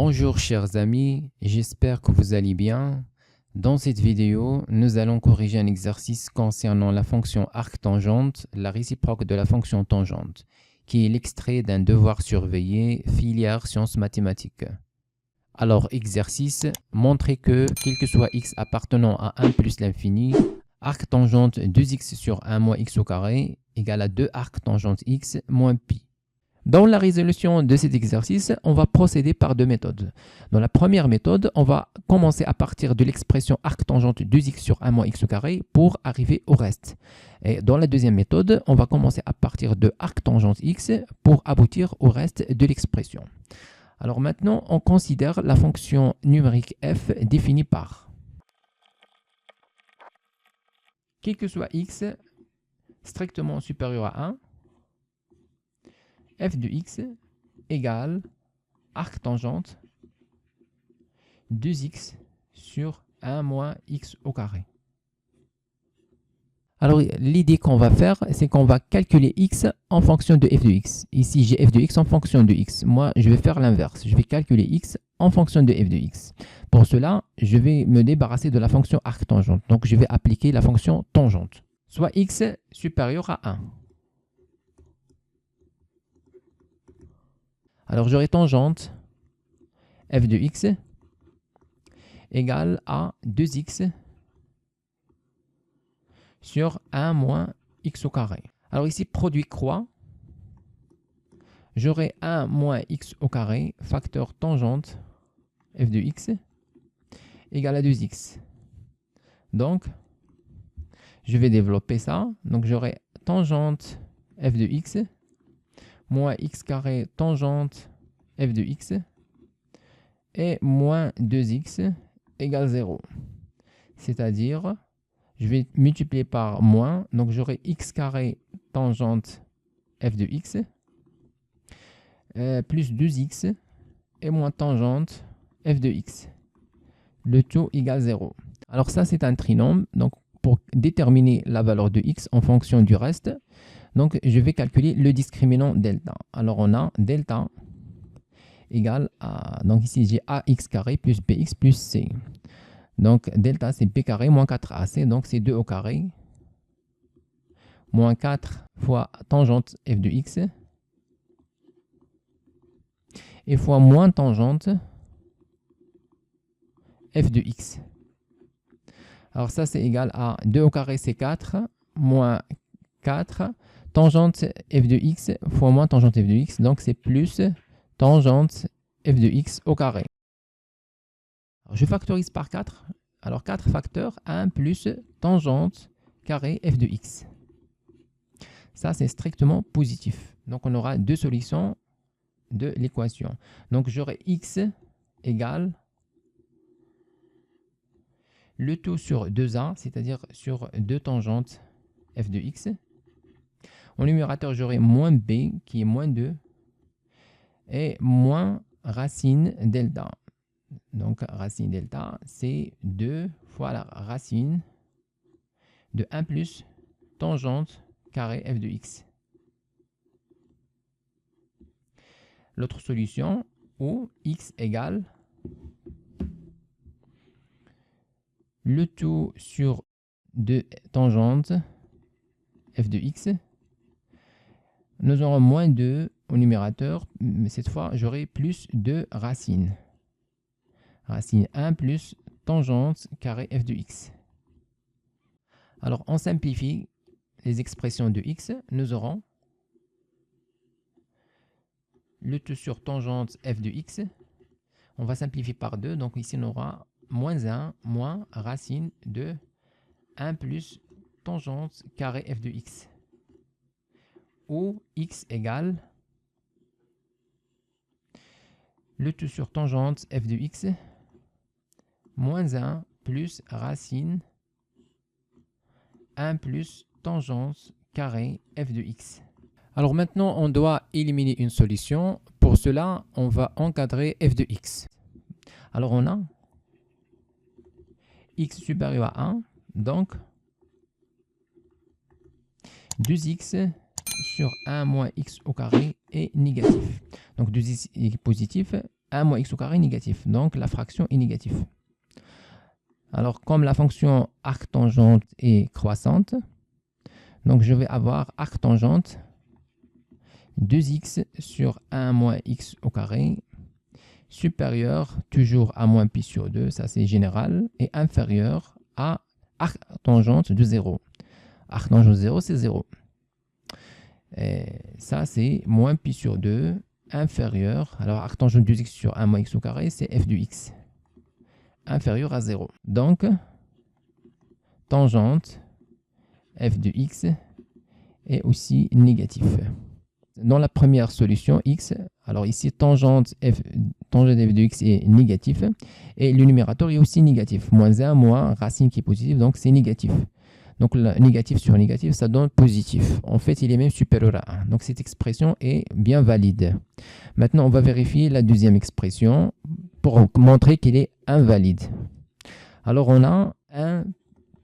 Bonjour chers amis, j'espère que vous allez bien. Dans cette vidéo, nous allons corriger un exercice concernant la fonction arc-tangente, la réciproque de la fonction tangente, qui est l'extrait d'un devoir surveillé filière sciences mathématiques. Alors, exercice, montrer que, quel que soit x appartenant à 1 plus l'infini, arc-tangente 2x sur 1 moins x au carré égale à 2 arc-tangente x moins pi. Dans la résolution de cet exercice, on va procéder par deux méthodes. Dans la première méthode, on va commencer à partir de l'expression arc-tangente 2x sur 1 moins x au carré pour arriver au reste. Et dans la deuxième méthode, on va commencer à partir de arc-tangente x pour aboutir au reste de l'expression. Alors maintenant, on considère la fonction numérique f définie par quel que soit x strictement supérieur à 1, f de x égale arc-tangente 2x sur 1 moins x au carré. Alors, l'idée qu'on va faire, c'est qu'on va calculer x en fonction de f de x. Ici, j'ai f de x en fonction de x. Moi, je vais faire l'inverse. Je vais calculer x en fonction de f de x. Pour cela, je vais me débarrasser de la fonction arc-tangente. Donc, je vais appliquer la fonction tangente, soit x supérieur à 1. Alors, j'aurai tangente f de x égale à 2x sur 1 moins x au carré. Alors ici, produit croix, j'aurai 1 moins x au carré, facteur tangente f de x égale à 2x. Donc, je vais développer ça. Donc, j'aurai tangente f de x moins x carré tangente f de x et moins 2x égale 0. C'est-à-dire, je vais multiplier par moins, donc j'aurai x carré tangente f de x plus 2x et moins tangente f de x. Le tout égale 0. Alors ça, c'est un trinôme. Donc, pour déterminer la valeur de x en fonction du reste, donc je vais calculer le discriminant delta. Alors, on a delta égale à... Donc ici, j'ai ax carré plus bx plus c. Donc, delta, c'est b carré moins 4ac, donc c'est 2 au carré, moins 4 fois tangente f de x, et fois moins tangente f de x. Alors ça, c'est égal à 2 au carré, c'est 4, moins 4, tangente f de x fois moins tangente f de x, donc c'est plus tangente f de x au carré. Alors, je factorise par 4. Alors 4 facteurs, 1 plus tangente carré f de x. Ça, c'est strictement positif. Donc, on aura deux solutions de l'équation. Donc, j'aurai x égale le tout sur 2a, c'est-à-dire sur 2 tangentes f de x. En numérateur, j'aurai moins b, qui est moins 2, et moins racine delta. Donc, racine delta, c'est 2 fois la racine de 1 plus tangente carré f de x. L'autre solution, où x égale le tout sur 2 tangentes f de x. Nous aurons moins 2 au numérateur, mais cette fois, j'aurai plus de racine. Racine 1 plus tangente carré f de x. Alors, on simplifie les expressions de x. Nous aurons le tout sur tangente f de x. On va simplifier par 2. Donc, ici, on aura moins 1 moins racine de 1 plus tangente carré f de x. Où x égale le tout sur tangente f de x moins 1 plus racine 1 plus tangente carré f de x. Alors maintenant, on doit éliminer une solution. Pour cela, on va encadrer f de x. Alors on a x supérieur à 1, donc 2x sur 1 moins x au carré est négatif. Donc 2x est positif, 1 moins x au carré négatif. Donc, la fraction est négative. Alors, comme la fonction arctangente est croissante, donc je vais avoir arctangente 2x sur 1 moins x au carré supérieur toujours à moins pi sur 2, ça c'est général, et inférieur à arctangente de 0. Arctangente de 0, c'est 0. Et ça c'est moins pi sur 2 inférieur, alors arctangente de 2x sur 1 moins x au carré, c'est f de x inférieur à 0. Donc, tangente f de x est aussi négatif. Dans la première solution, x, alors ici, tangente f de x est négatif, et le numérateur est aussi négatif. Moins 1, moins racine qui est positive, donc c'est négatif. Donc, le négatif sur négatif, ça donne positif. En fait, il est même supérieur à 1. Donc, cette expression est bien valide. Maintenant, on va vérifier la deuxième expression pour montrer qu'elle est invalide. Alors, on a 1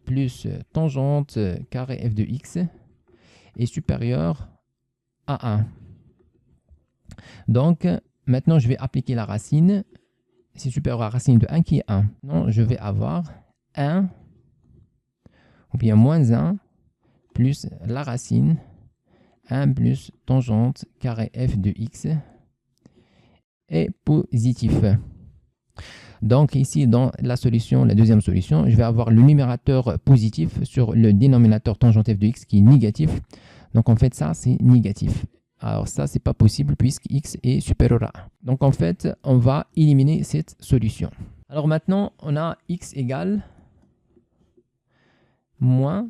plus tangente carré f de x est supérieur à 1. Donc, maintenant, je vais appliquer la racine. C'est supérieur à la racine de 1 qui est 1. Non, je vais avoir 1 ou bien moins 1 plus la racine 1 plus tangente carré f de x est positif. Donc ici, dans la solution, la deuxième solution, je vais avoir le numérateur positif sur le dénominateur tangente f de x qui est négatif. Donc en fait, ça, c'est négatif. Alors ça, c'est pas possible puisque x est supérieur à 1. Donc en fait, on va éliminer cette solution. Alors maintenant, on a x égale moins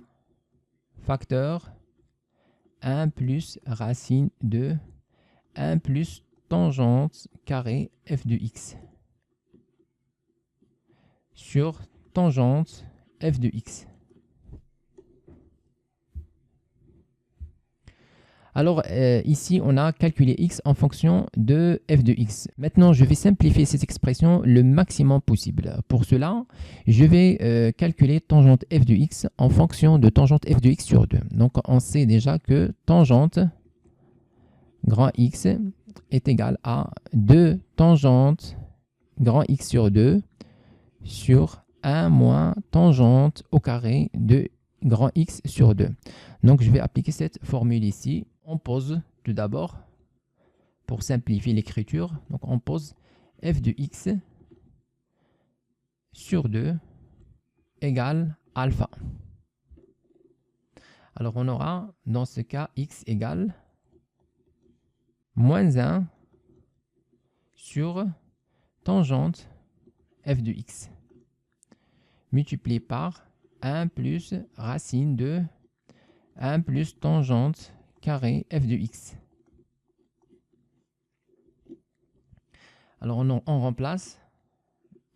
facteur 1 plus racine de 1 plus tangente carré f de x sur tangente f de x. Alors ici, on a calculé x en fonction de f de x. Maintenant, je vais simplifier cette expression le maximum possible. Pour cela, je vais calculer tangente f de x en fonction de tangente f de x sur 2. Donc, on sait déjà que tangente grand x est égal à 2 tangente grand x sur 2 sur 1 moins tangente au carré de grand x sur 2. Donc, je vais appliquer cette formule ici. On pose tout d'abord, pour simplifier l'écriture, donc on pose f de x sur 2 égale alpha. Alors, on aura, dans ce cas, x égale moins 1 sur tangente f de x multiplié par 1 plus racine de 1 plus tangente carré f de x. Alors on remplace,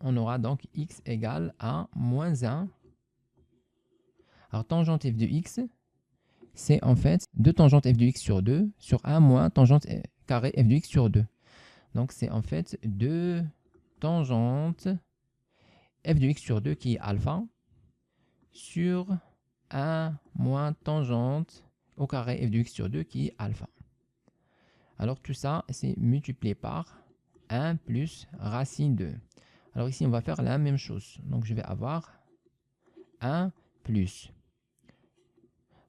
on aura donc x égale à moins 1. Alors tangente f de x, c'est en fait 2 tangente f de x sur 2 sur 1 moins tangente carré f de x sur 2. Donc c'est en fait 2 tangente f de x sur 2 qui est alpha sur 1 moins tangente au carré f de x sur 2 qui est alpha. Alors tout ça, c'est multiplié par 1 plus racine 2. Alors ici, on va faire la même chose. Donc je vais avoir 1 plus.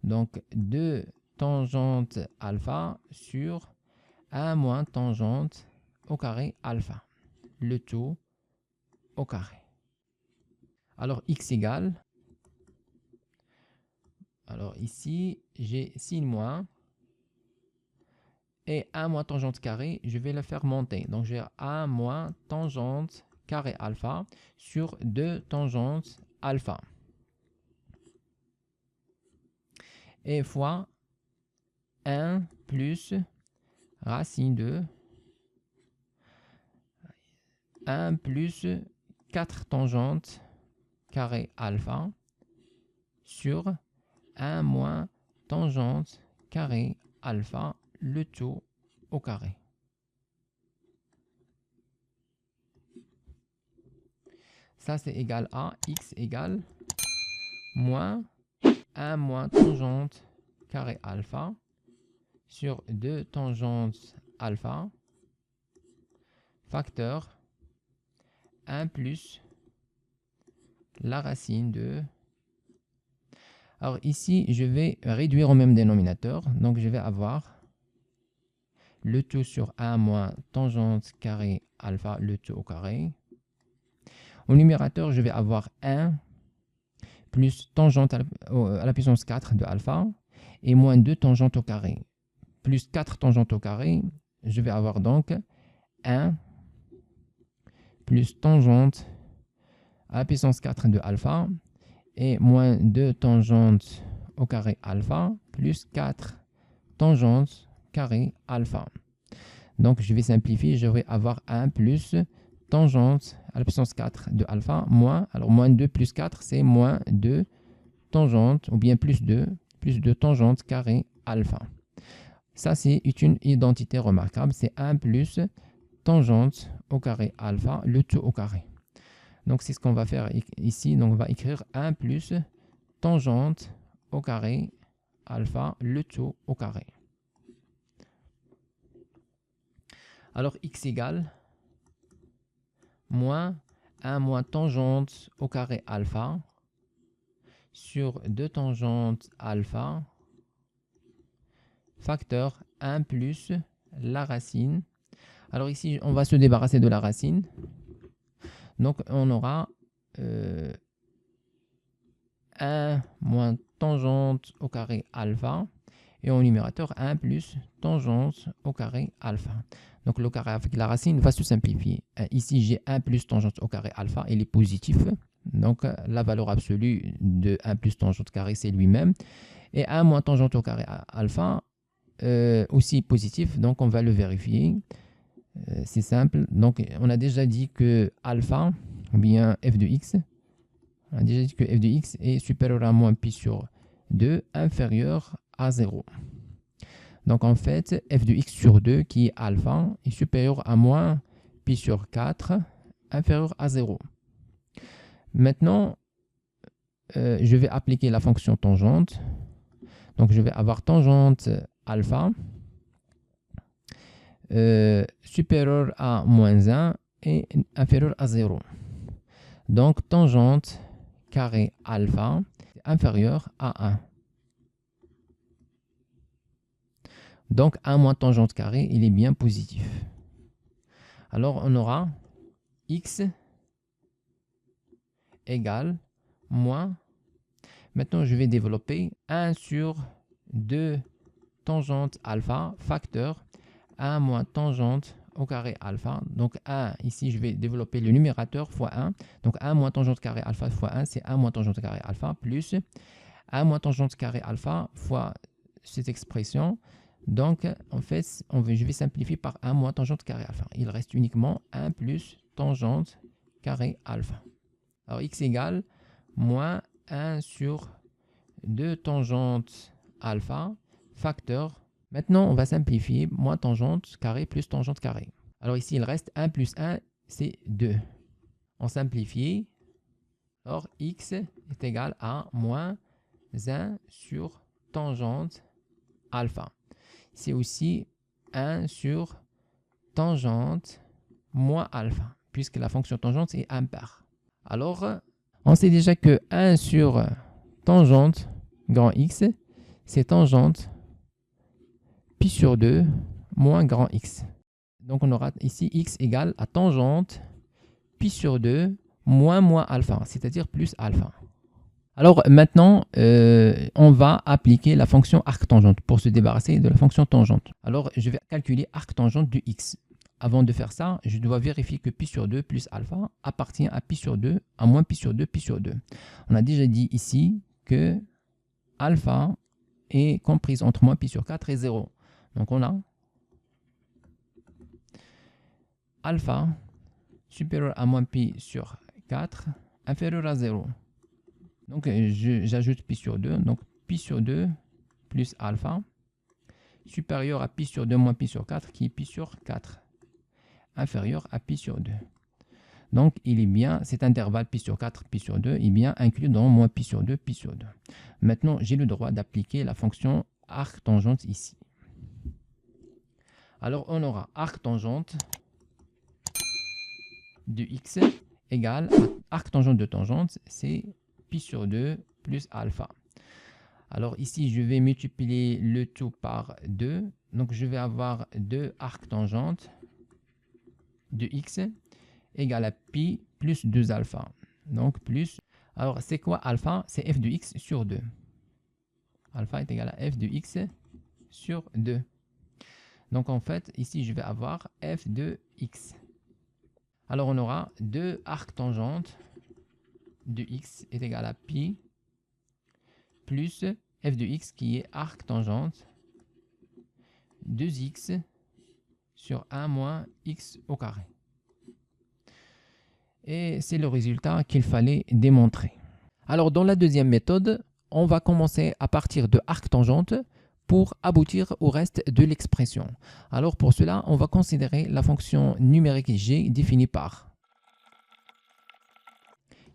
Donc 2 tangente alpha sur 1 moins tangente au carré alpha. Le tout au carré. Alors x égale. Alors ici, j'ai signe moins. Et 1 moins tangente carré, je vais le faire monter. Donc, j'ai 1 moins tangente carré alpha sur 2 tangente alpha. Et fois 1 plus racine de 1 plus 4 tangente carré alpha sur 1 moins tangente carré alpha, le tout au carré. Ça, c'est égal à x égale moins 1 moins tangente carré alpha sur 2 tangente alpha facteur 1 plus la racine de... Alors ici, je vais réduire au même dénominateur. Donc, je vais avoir le tout sur 1 moins tangente carré alpha, le tout au carré. Au numérateur, je vais avoir 1 plus tangente à la puissance 4 de alpha et moins 2 tangente au carré. Plus 4 tangente au carré, je vais avoir donc 1 plus tangente à la puissance 4 de alpha et moins 2 tangente au carré alpha plus 4 tangente carré alpha. Donc, je vais simplifier, je vais avoir 1 plus tangente à la puissance 4 de alpha moins, alors moins 2 plus 4, c'est moins 2 tangente, ou bien plus 2 tangente carré alpha. Ça, c'est une identité remarquable, c'est 1 plus tangente au carré alpha, le tout au carré. Donc, c'est ce qu'on va faire ici. Donc, on va écrire 1 plus tangente au carré alpha, le tout au carré. Alors, x égale moins 1 moins tangente au carré alpha sur 2 tangentes alpha facteur 1 plus la racine. Alors ici, on va se débarrasser de la racine. Donc, on aura 1 moins tangente au carré alpha et au numérateur 1 plus tangente au carré alpha. Donc, le carré avec la racine va se simplifier. Ici, j'ai 1 plus tangente au carré alpha, il est positif. Donc, la valeur absolue de 1 plus tangente carré, c'est lui-même. Et 1 moins tangente au carré alpha, aussi positif. Donc, on va le vérifier. C'est simple. Donc, on a déjà dit que alpha, ou bien f de x, on a déjà dit que f de x est supérieur à moins pi sur 2, inférieur à 0. Donc, en fait, f de x sur 2, qui est alpha, est supérieur à moins pi sur 4, inférieur à 0. Maintenant, je vais appliquer la fonction tangente. Donc, je vais avoir tangente alpha supérieur à moins 1 et inférieur à 0. Donc, tangente carré alpha inférieur à 1. Donc, 1 moins tangente carré, il est bien positif. Alors, on aura x égale moins. Maintenant, je vais développer 1 sur 2 tangente alpha facteur 1 moins tangente au carré alpha. Donc 1, ici, je vais développer le numérateur fois 1. Donc 1 moins tangente carré alpha fois 1, c'est 1 moins tangente carré alpha plus 1 moins tangente carré alpha fois cette expression. Donc, en fait, je vais simplifier par 1 moins tangente carré alpha. Il reste uniquement 1 plus tangente carré alpha. Alors, x égale moins 1 sur 2 tangente alpha facteur. Maintenant, on va simplifier moins tangente carré plus tangente carré. Alors ici, il reste 1 plus 1, c'est 2. On simplifie. Or, x est égal à moins 1 sur tangente alpha. C'est aussi 1 sur tangente moins alpha, puisque la fonction tangente est impair. Alors, on sait déjà que 1 sur tangente grand X, c'est tangente pi sur 2 moins grand X. Donc, on aura ici X égale à tangente pi sur 2 moins alpha, c'est-à-dire plus alpha. Alors, maintenant, on va appliquer la fonction arctangente pour se débarrasser de la fonction tangente. Alors, je vais calculer arctangente du X. Avant de faire ça, je dois vérifier que pi sur 2 plus alpha appartient à pi sur 2, à moins pi sur 2, pi sur 2. On a déjà dit ici que alpha est comprise entre moins pi sur 4 et 0. Donc, on a alpha supérieur à moins pi sur 4 inférieur à 0. Donc, j'ajoute pi sur 2. Donc, pi sur 2 plus alpha supérieur à pi sur 2 moins pi sur 4 qui est pi sur 4 inférieur à pi sur 2. Donc, il est bien, cet intervalle pi sur 4, pi sur 2 est bien inclus dans moins pi sur 2, pi sur 2. Maintenant, j'ai le droit d'appliquer la fonction arctangente ici. Alors, on aura arctangente de x égale arc tangente de tangente, c'est pi sur 2 plus alpha. Alors ici, je vais multiplier le tout par 2. Donc je vais avoir 2 arcs tangentes de x égale à pi plus 2 alpha. Donc plus. Alors c'est quoi alpha? C'est f de x sur 2. Alpha est égal à f de x sur 2. Donc en fait, ici, je vais avoir f de x. Alors on aura 2 arcs tangentes de x est égal à pi plus f de x qui est arc tangente 2x sur 1 moins x au carré. Et c'est le résultat qu'il fallait démontrer. Alors dans la deuxième méthode, on va commencer à partir de arc tangente pour aboutir au reste de l'expression. Alors pour cela, on va considérer la fonction numérique g définie par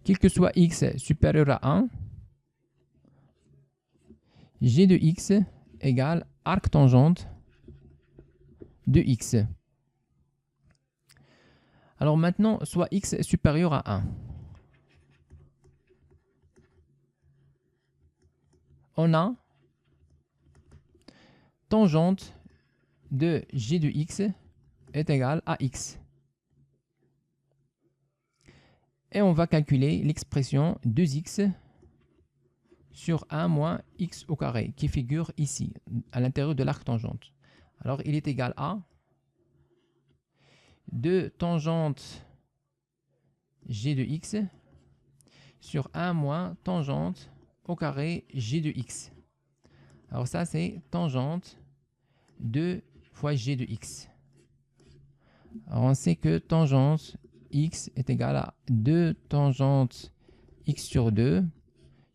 quel que soit x supérieur à 1, g de x égale arc tangente de x. Alors maintenant, soit x supérieur à 1. On a tangente de g de x est égale à x. Et on va calculer l'expression 2x sur 1 moins x au carré qui figure ici, à l'intérieur de l'arc tangente. Alors il est égal à 2 tangente g de x sur 1 moins tangente au carré g de x. Alors ça c'est tangente 2 fois g de x. Alors on sait que tangente x est égal à 2 tangente x sur 2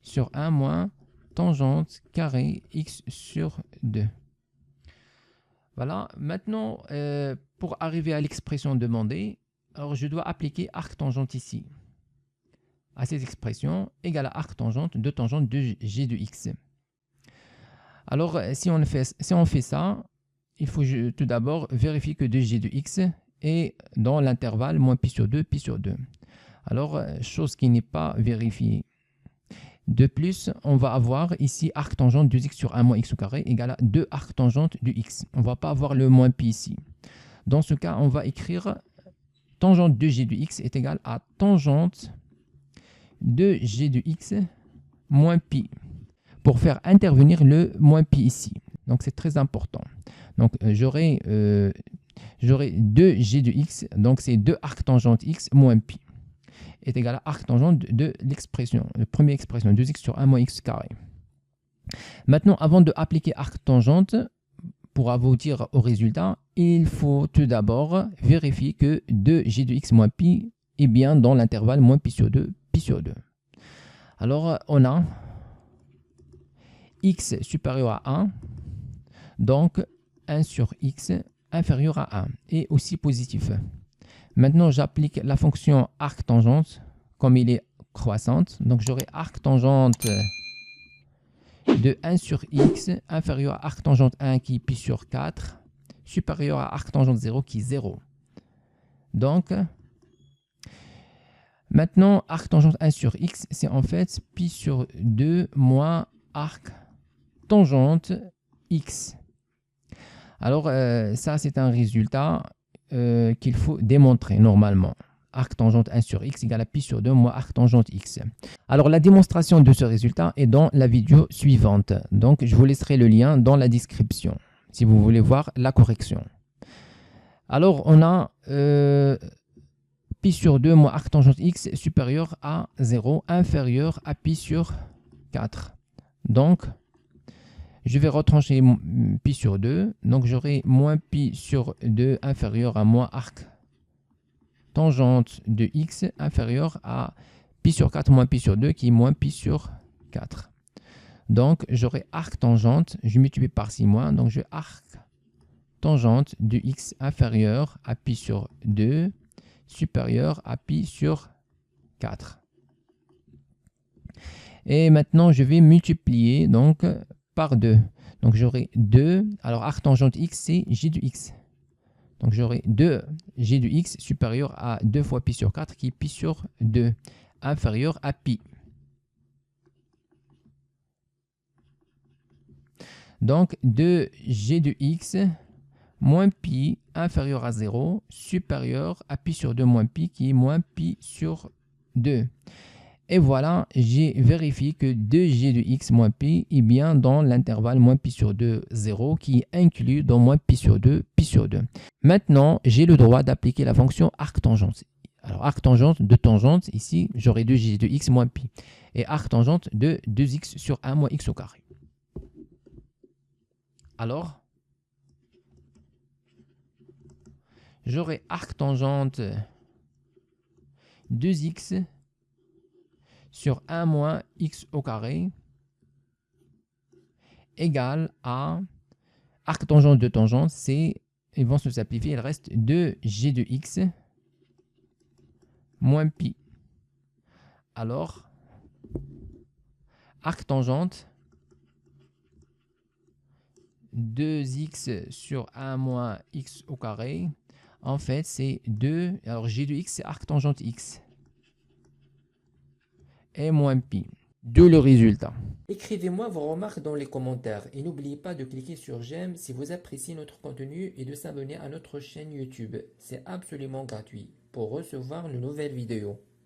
sur 1 moins tangente carré x sur 2. Voilà, maintenant pour arriver à l'expression demandée, alors je dois appliquer arc tangente ici. À cette expression égale à arc tangente de tangente de g de x. Alors si on fait ça, il faut tout d'abord vérifier que 2g de x est dans l'intervalle moins pi sur 2, pi sur 2. Alors, chose qui n'est pas vérifiée. De plus, on va avoir ici arc tangente de x sur 1 moins x au carré égale à 2 arc tangente de x. On ne va pas avoir le moins pi ici. Dans ce cas, on va écrire tangente de g de x est égal à tangente de g de x moins pi pour faire intervenir le moins pi ici. Donc, c'est très important. Donc, j'aurai 2g de x, donc c'est 2 arc tangente x moins pi est égal à arc tangente de l'expression, la première expression, 2x sur 1 moins x carré. Maintenant, avant de appliquer arc tangente, pour aboutir au résultat, il faut tout d'abord vérifier que 2g de x moins pi est bien dans l'intervalle moins pi sur 2, pi sur 2. Alors, on a x supérieur à 1, donc 1 sur x inférieur à 1 et aussi positif. Maintenant, j'applique la fonction arc tangente comme il est croissante. Donc, j'aurai arc tangente de 1 sur x inférieur à arc tangente 1 qui est pi sur 4 supérieur à arc tangente 0 qui est 0. Donc, maintenant, arc tangente 1 sur x, c'est en fait pi sur 2 moins arc tangente x. Alors, ça, c'est un résultat qu'il faut démontrer normalement. Arc tangente 1 sur x égale à pi sur 2 moins arc tangente x. Alors, la démonstration de ce résultat est dans la vidéo suivante. Donc, je vous laisserai le lien dans la description si vous voulez voir la correction. Alors, on a pi sur 2 moins arc tangente x supérieur à 0 inférieur à pi sur 4. Donc, je vais retrancher pi sur 2. Donc, j'aurai moins pi sur 2 inférieur à moins arc tangente de x inférieur à pi sur 4 moins pi sur 2 qui est moins pi sur 4. Donc, j'aurai arc tangente. Je multiplie par 6 moins. Donc, je vais arc tangente de x inférieur à pi sur 2 supérieur à pi sur 4. Et maintenant, je vais multiplier donc par 2. Donc, j'aurai 2. Alors, arc tangente x, c'est g de x. Donc j'aurai 2g de x supérieur à 2 fois pi sur 4 qui est pi sur 2 inférieur à pi. Donc 2g de x moins pi inférieur à 0 supérieur à pi sur 2 moins pi qui est moins pi sur 2. Et voilà, j'ai vérifié que 2g de x moins pi est bien dans l'intervalle moins pi sur 2, 0, qui est inclus dans moins pi sur 2, pi sur 2. Maintenant, j'ai le droit d'appliquer la fonction arctangente. Alors, arctangente de tangente, ici, j'aurai 2g de x moins pi. Et arctangente de 2x sur 1 moins x au carré. Alors, j'aurai arctangente 2x sur 1 moins x au carré égale à arctangente de tangente, c'est, ils vont se simplifier, il reste 2g de x moins pi. Alors, arctangente 2x sur 1 moins x au carré, en fait c'est 2, alors g de x c'est arctangente x et moins pi. D'où le résultat. Écrivez-moi vos remarques dans les commentaires et n'oubliez pas de cliquer sur j'aime si vous appréciez notre contenu et de s'abonner à notre chaîne YouTube. C'est absolument gratuit pour recevoir de nouvelles vidéos.